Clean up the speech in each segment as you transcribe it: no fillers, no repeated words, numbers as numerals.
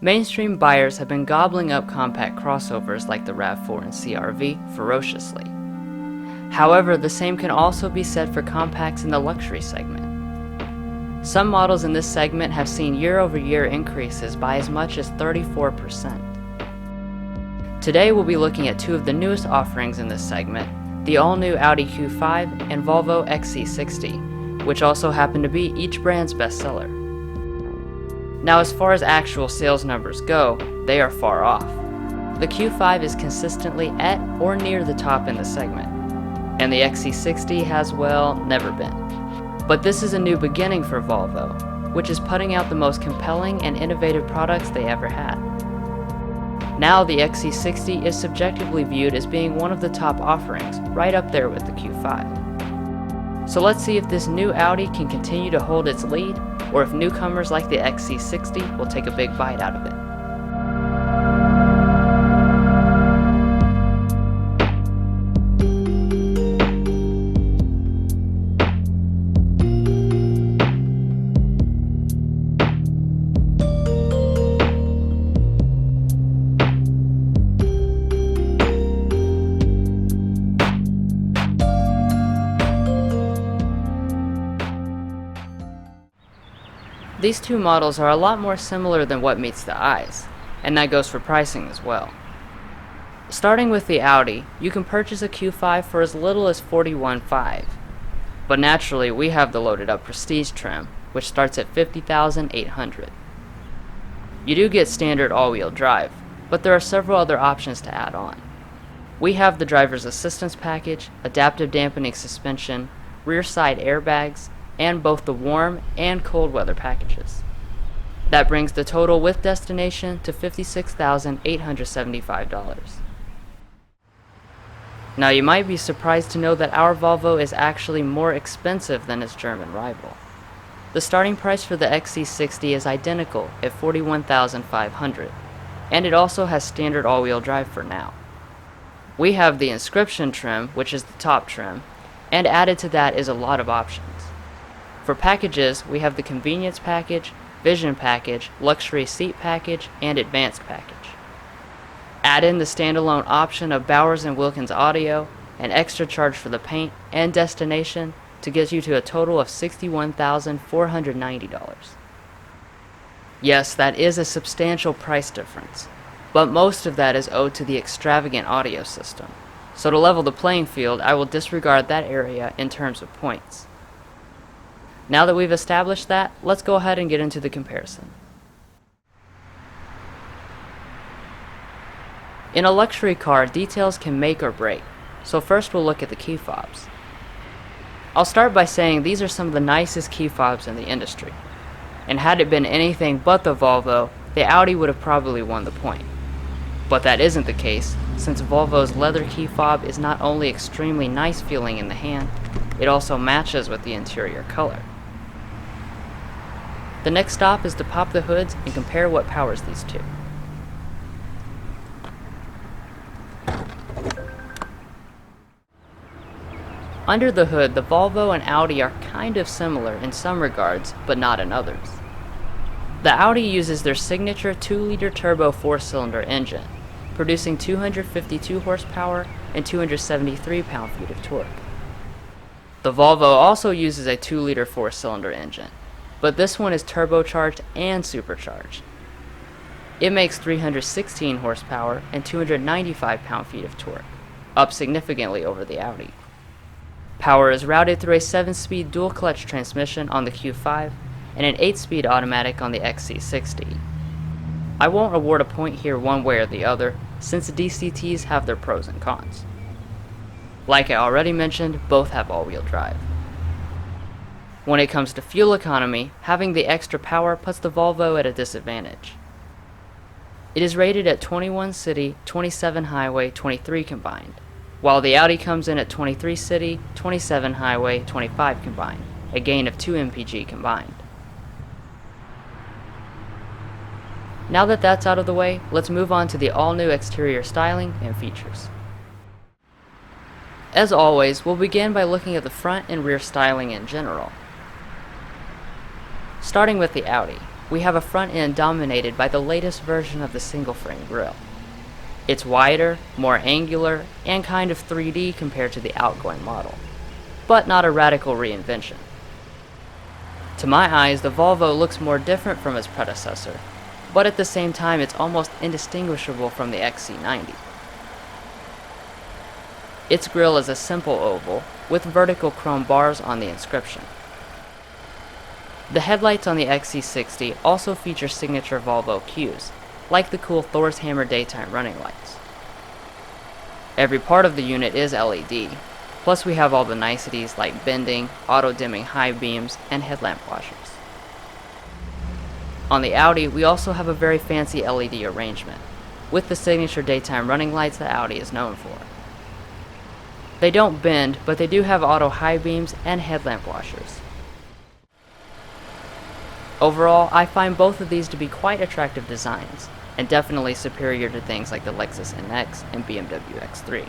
Mainstream buyers have been gobbling up compact crossovers like the RAV4 and CR-V ferociously. However, the same can also be said for compacts in the luxury segment. Some models in this segment have seen year-over-year increases by as much as 34%. Today we'll be looking at two of the newest offerings in this segment, the all-new Audi Q5 and Volvo XC60, which also happen to be each brand's bestseller. Now, as far as actual sales numbers go, they are far off. The Q5 is consistently at or near the top in the segment, and the XC60 has, well, never been. But this is a new beginning for Volvo, which is putting out the most compelling and innovative products they ever had. Now the XC60 is subjectively viewed as being one of the top offerings, right up there with the Q5. So let's see if this new Audi can continue to hold its lead, or if newcomers like the XC60 will take a big bite out of it. These two models are a lot more similar than what meets the eyes, and that goes for pricing as well. Starting with the Audi, you can purchase a Q5 for as little as $41,500, but naturally we have the loaded up Prestige trim, which starts at $50,800. You do get standard all-wheel drive, but there are several other options to add on. We have the driver's assistance package, adaptive dampening suspension, rear side airbags, and both the warm and cold weather packages. That brings the total with destination to $56,875. Now you might be surprised to know that our Volvo is actually more expensive than its German rival. The starting price for the XC60 is identical at $41,500, and it also has standard all-wheel drive for now. We have the Inscription trim, which is the top trim, and added to that is a lot of options. For packages, we have the Convenience Package, Vision Package, Luxury Seat Package, and Advanced Package. Add in the standalone option of Bowers & Wilkins Audio, an extra charge for the paint, and destination to get you to a total of $61,490. Yes, that is a substantial price difference, but most of that is owed to the extravagant audio system. So to level the playing field, I will disregard that area in terms of points. Now that we've established that, let's go ahead and get into the comparison. In a luxury car, details can make or break, so first we'll look at the key fobs. I'll start by saying these are some of the nicest key fobs in the industry, and had it been anything but the Volvo, the Audi would have probably won the point. But that isn't the case, since Volvo's leather key fob is not only extremely nice feeling in the hand, it also matches with the interior color. The next stop is to pop the hoods and compare what powers these two. Under the hood, the Volvo and Audi are kind of similar in some regards, but not in others. The Audi uses their signature 2-liter turbo 4-cylinder engine, producing 252 horsepower and 273 pound-feet of torque. The Volvo also uses a 2-liter 4-cylinder engine, but this one is turbocharged and supercharged. It makes 316 horsepower and 295 pound-feet of torque, up significantly over the Audi. Power is routed through a 7-speed dual-clutch transmission on the Q5 and an 8-speed automatic on the XC60. I won't award a point here one way or the other, since the DCTs have their pros and cons. Like I already mentioned, both have all-wheel drive. When it comes to fuel economy, having the extra power puts the Volvo at a disadvantage. It is rated at 21 city, 27 highway, 23 combined, while the Audi comes in at 23 city, 27 highway, 25 combined, a gain of 2 mpg combined. Now that that's out of the way, let's move on to the all-new exterior styling and features. As always, we'll begin by looking at the front and rear styling in general. Starting with the Audi, we have a front end dominated by the latest version of the single-frame grille. It's wider, more angular, and kind of 3D compared to the outgoing model, but not a radical reinvention. To my eyes, the Volvo looks more different from its predecessor, but at the same time it's almost indistinguishable from the XC90. Its grille is a simple oval, with vertical chrome bars on the inscription. The headlights on the XC60 also feature signature Volvo cues, like the cool Thor's Hammer daytime running lights. Every part of the unit is LED, plus we have all the niceties like bending, auto-dimming high beams, and headlamp washers. On the Audi, we also have a very fancy LED arrangement, with the signature daytime running lights that Audi is known for. They don't bend, but they do have auto high beams and headlamp washers. Overall, I find both of these to be quite attractive designs, and definitely superior to things like the Lexus NX and BMW X3.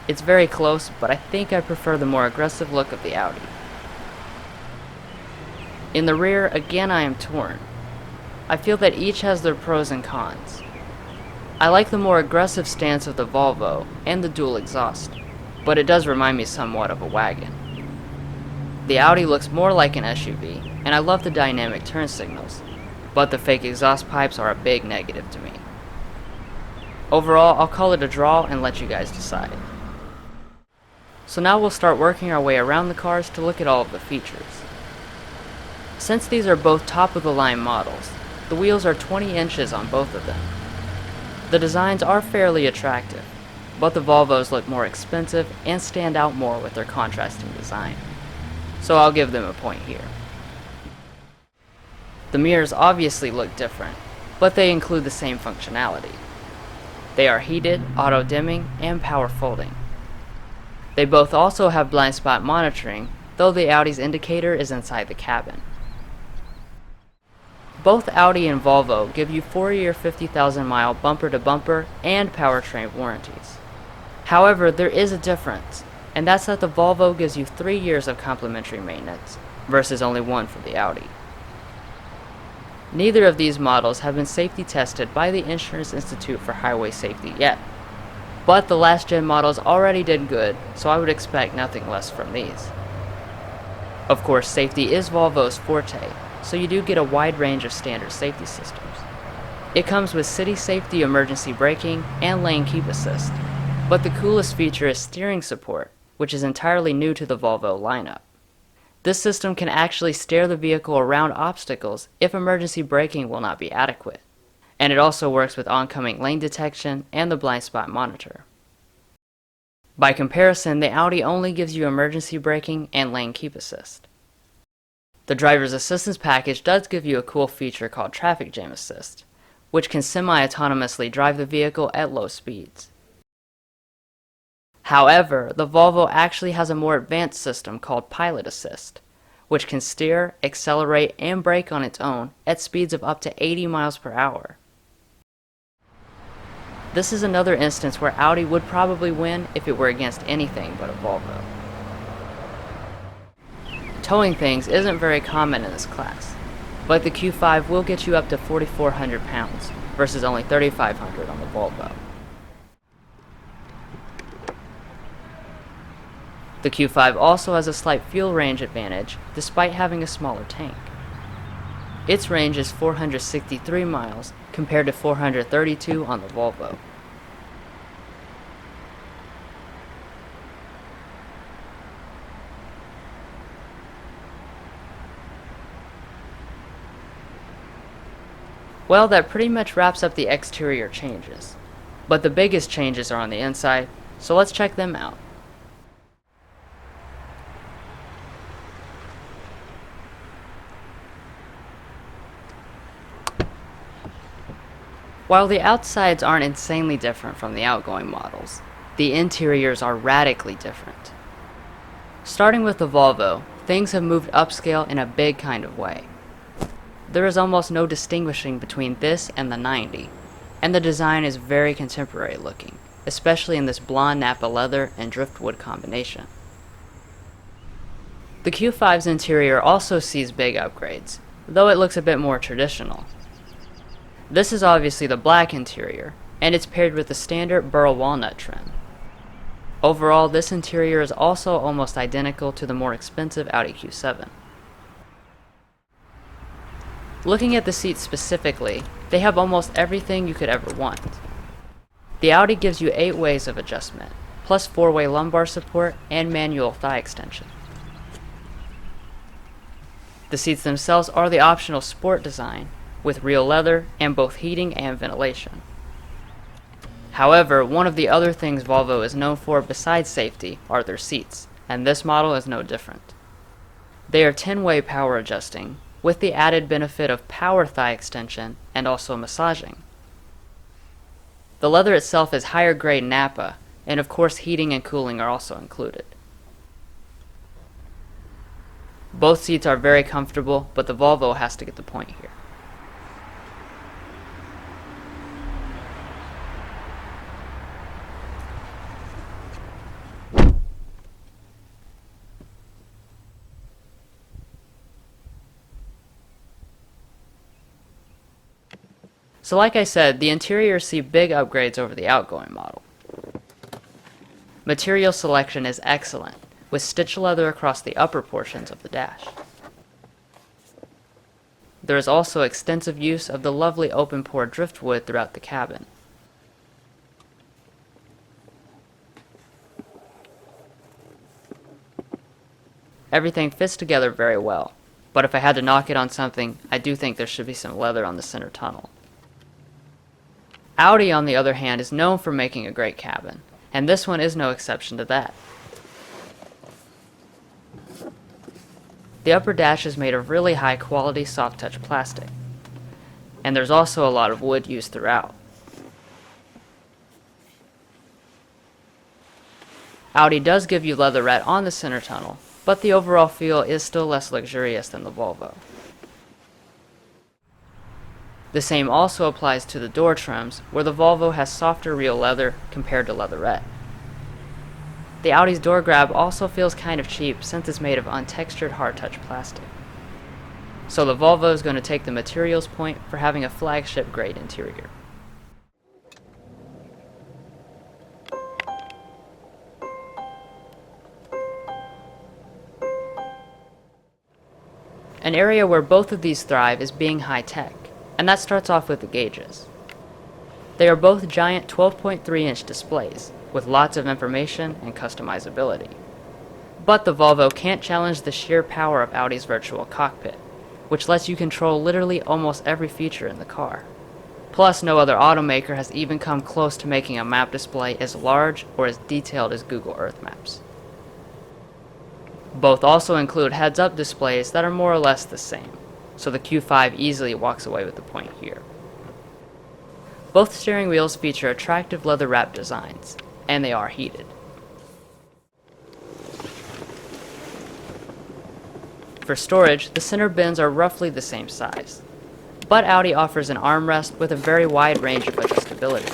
It's very close, but I think I prefer the more aggressive look of the Audi. In the rear, again I am torn. I feel that each has their pros and cons. I like the more aggressive stance of the Volvo and the dual exhaust, but it does remind me somewhat of a wagon. The Audi looks more like an SUV, and I love the dynamic turn signals, but the fake exhaust pipes are a big negative to me. Overall, I'll call it a draw and let you guys decide. So now we'll start working our way around the cars to look at all of the features. Since these are both top-of-the-line models, the wheels are 20 inches on both of them. The designs are fairly attractive, but the Volvos look more expensive and stand out more with their contrasting design. So I'll give them a point here. The mirrors obviously look different, but they include the same functionality. They are heated, auto-dimming, and power folding. They both also have blind spot monitoring, though the Audi's indicator is inside the cabin. Both Audi and Volvo give you 4-year 50,000-mile bumper-to-bumper and powertrain warranties. However, there is a difference, and that's that the Volvo gives you 3 years of complimentary maintenance, versus only 1 for the Audi. Neither of these models have been safety tested by the Insurance Institute for Highway Safety yet, but the last gen models already did good, so I would expect nothing less from these. Of course, safety is Volvo's forte, so you do get a wide range of standard safety systems. It comes with city safety emergency braking and lane keep assist, but the coolest feature is steering support, which is entirely new to the Volvo lineup. This system can actually steer the vehicle around obstacles if emergency braking will not be adequate, and it also works with oncoming lane detection and the blind spot monitor. By comparison, the Audi only gives you emergency braking and lane keep assist. The driver's assistance package does give you a cool feature called traffic jam assist, which can semi-autonomously drive the vehicle at low speeds. However, the Volvo actually has a more advanced system called pilot assist, which can steer, accelerate, and brake on its own at speeds of up to 80 miles per hour. This is another instance where Audi would probably win if it were against anything but a Volvo. Towing things isn't very common in this class, but the Q5 will get you up to 4,400 pounds versus only 3,500 on the Volvo. The Q5 also has a slight fuel range advantage despite having a smaller tank. Its range is 463 miles compared to 432 on the Volvo. Well, that pretty much wraps up the exterior changes, but the biggest changes are on the inside, so let's check them out. While the outsides aren't insanely different from the outgoing models, the interiors are radically different. Starting with the Volvo, things have moved upscale in a big kind of way. There is almost no distinguishing between this and the 90, and the design is very contemporary looking, especially in this blonde Napa leather and driftwood combination. The Q5's interior also sees big upgrades, though it looks a bit more traditional. This is obviously the black interior, and it's paired with the standard burl walnut trim. Overall, this interior is also almost identical to the more expensive Audi Q7. Looking at the seats specifically, they have almost everything you could ever want. The Audi gives you 8 ways of adjustment, plus 4-way lumbar support and manual thigh extension. The seats themselves are the optional sport design, with real leather and both heating and ventilation. However, one of the other things Volvo is known for besides safety are their seats, and this model is no different. They are 10-way power adjusting, with the added benefit of power thigh extension and also massaging. The leather itself is higher grade Nappa, and of course heating and cooling are also included. Both seats are very comfortable, but the Volvo has to get the point here. So like I said, the interiors see big upgrades over the outgoing model. Material selection is excellent, with stitched leather across the upper portions of the dash. There is also extensive use of the lovely open-pore driftwood throughout the cabin. Everything fits together very well, but if I had to knock it on something, I do think there should be some leather on the center tunnel. Audi, on the other hand, is known for making a great cabin, and this one is no exception to that. The upper dash is made of really high quality soft touch plastic, and there's also a lot of wood used throughout. Audi does give you leatherette on the center tunnel, but the overall feel is still less luxurious than the Volvo. The same also applies to the door trims, where the Volvo has softer real leather compared to leatherette. The Audi's door grab also feels kind of cheap since it's made of untextured hard-touch plastic. So the Volvo is going to take the materials point for having a flagship grade interior. An area where both of these thrive is being high-tech, and that starts off with the gauges. They are both giant 12.3-inch displays, with lots of information and customizability. But the Volvo can't challenge the sheer power of Audi's virtual cockpit, which lets you control literally almost every feature in the car. Plus, no other automaker has even come close to making a map display as large or as detailed as Google Earth Maps. Both also include heads-up displays that are more or less the same, so the Q5 easily walks away with the point here. Both steering wheels feature attractive leather-wrapped designs, and they are heated. For storage, the center bins are roughly the same size, but Audi offers an armrest with a very wide range of adjustability.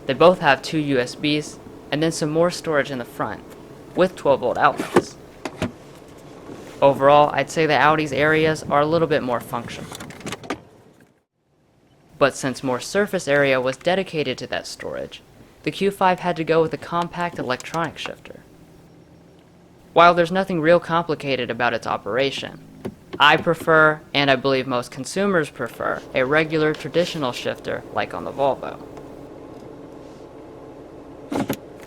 They both have 2 USBs, and then some more storage in the front, with 12-volt outlets. Overall, I'd say the Audi's areas are a little bit more functional. But since more surface area was dedicated to that storage, the Q5 had to go with a compact electronic shifter. While there's nothing real complicated about its operation, I prefer, and I believe most consumers prefer, a regular traditional shifter like on the Volvo.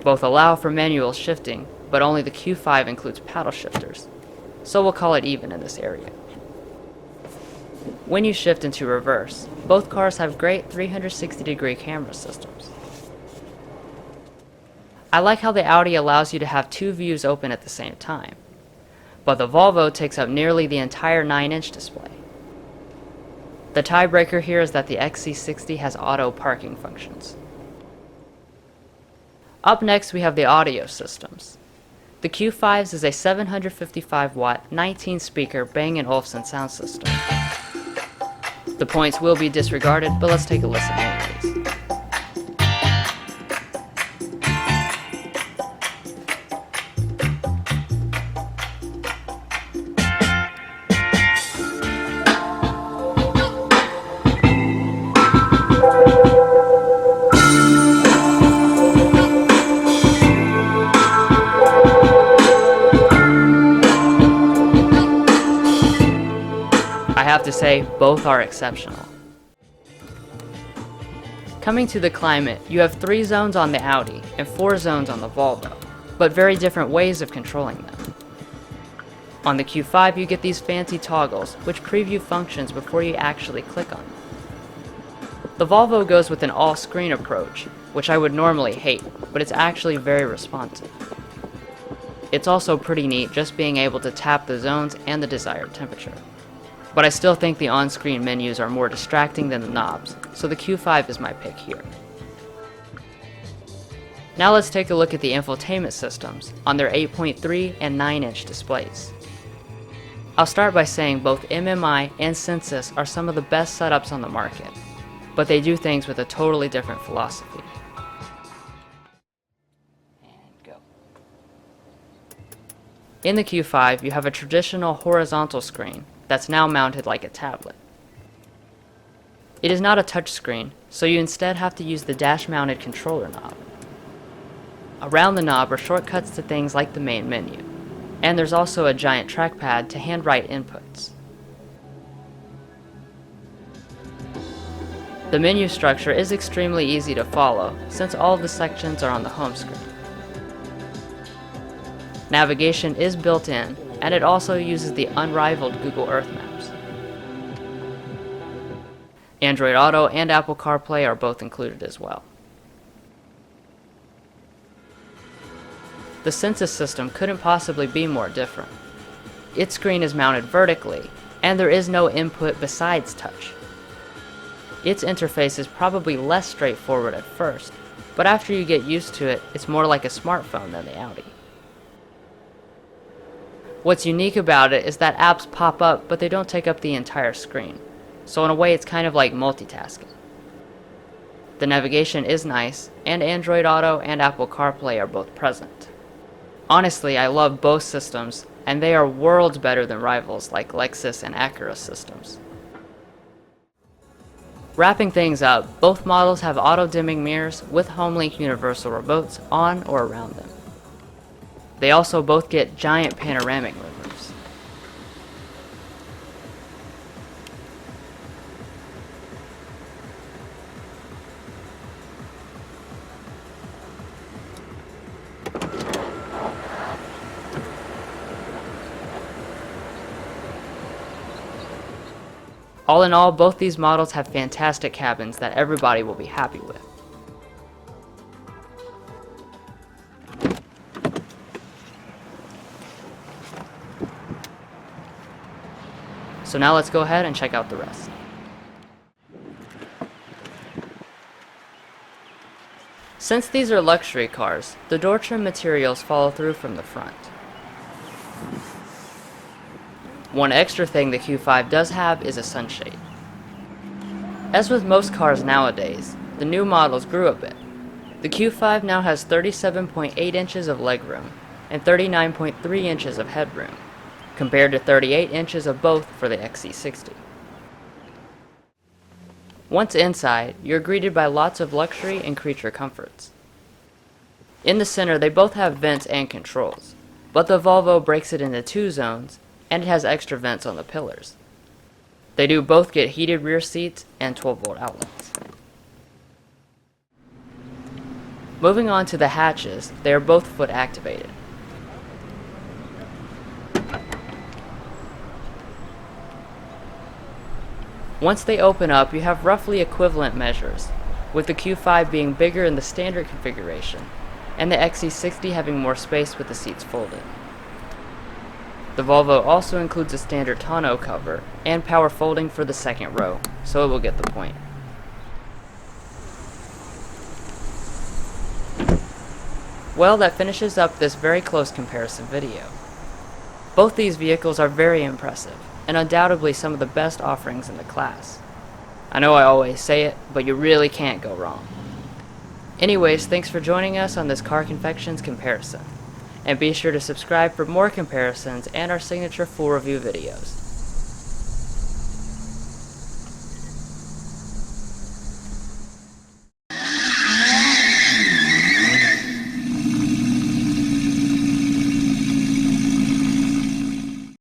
Both allow for manual shifting, but only the Q5 includes paddle shifters, so we'll call it even in this area. When you shift into reverse, both cars have great 360-degree camera systems. I like how the Audi allows you to have 2 views open at the same time, but the Volvo takes up nearly the entire 9-inch display. The tiebreaker here is that the XC60 has auto parking functions. Up next we have the audio systems. The Q5's is a 755-watt, 19-speaker Bang & Olufsen sound system. The points will be disregarded, but let's take a listen anyways. say both are exceptional. Coming to the climate, you have 3 zones on the Audi and 4 zones on the Volvo, but very different ways of controlling them. On the Q5 you get these fancy toggles, which preview functions before you actually click on them. The Volvo goes with an all-screen approach, which I would normally hate, but it's actually very responsive. It's also pretty neat just being able to tap the zones and the desired temperature. But I still think the on-screen menus are more distracting than the knobs, so the Q5 is my pick here. Now let's take a look at the infotainment systems on their 8.3 and 9-inch displays. I'll start by saying both MMI and Sensus are some of the best setups on the market, but they do things with a totally different philosophy. And go. In the Q5, you have a traditional horizontal screen that's now mounted like a tablet. It is not a touch screen, so you instead have to use the dash-mounted controller knob. Around the knob are shortcuts to things like the main menu, and there's also a giant trackpad to handwrite inputs. The menu structure is extremely easy to follow since all of the sections are on the home screen. Navigation is built in, and it also uses the unrivaled Google Earth Maps. Android Auto and Apple CarPlay are both included as well. The Sensus system couldn't possibly be more different. Its screen is mounted vertically, and there is no input besides touch. Its interface is probably less straightforward at first, but after you get used to it, it's more like a smartphone than the Audi. What's unique about it is that apps pop up, but they don't take up the entire screen, so in a way it's kind of like multitasking. The navigation is nice, and Android Auto and Apple CarPlay are both present. Honestly, I love both systems, and they are worlds better than rivals like Lexus and Acura systems. Wrapping things up, both models have auto-dimming mirrors with HomeLink universal remotes on or around them. They also both get giant panoramic moonroofs. All in all, both these models have fantastic cabins that everybody will be happy with. So now let's go ahead and check out the rest. Since these are luxury cars, the door trim materials follow through from the front. One extra thing the Q5 does have is a sunshade. As with most cars nowadays, the new models grew a bit. The Q5 now has 37.8 inches of legroom and 39.3 inches of headroom, compared to 38 inches of both for the XC60. Once inside, you're greeted by lots of luxury and creature comforts. In the center, they both have vents and controls, but the Volvo breaks it into 2 zones, and it has extra vents on the pillars. They do both get heated rear seats and 12-volt outlets. Moving on to the hatches, they are both foot activated. Once they open up, you have roughly equivalent measures, with the Q5 being bigger in the standard configuration, and the XC60 having more space with the seats folded. The Volvo also includes a standard tonneau cover and power folding for the second row, so it will get the point. Well, that finishes up this very close comparison video. Both these vehicles are very impressive, and undoubtedly some of the best offerings in the class. I know I always say it, but you really can't go wrong. Anyways, thanks for joining us on this Car Confections comparison. And be sure to subscribe for more comparisons and our signature full review videos.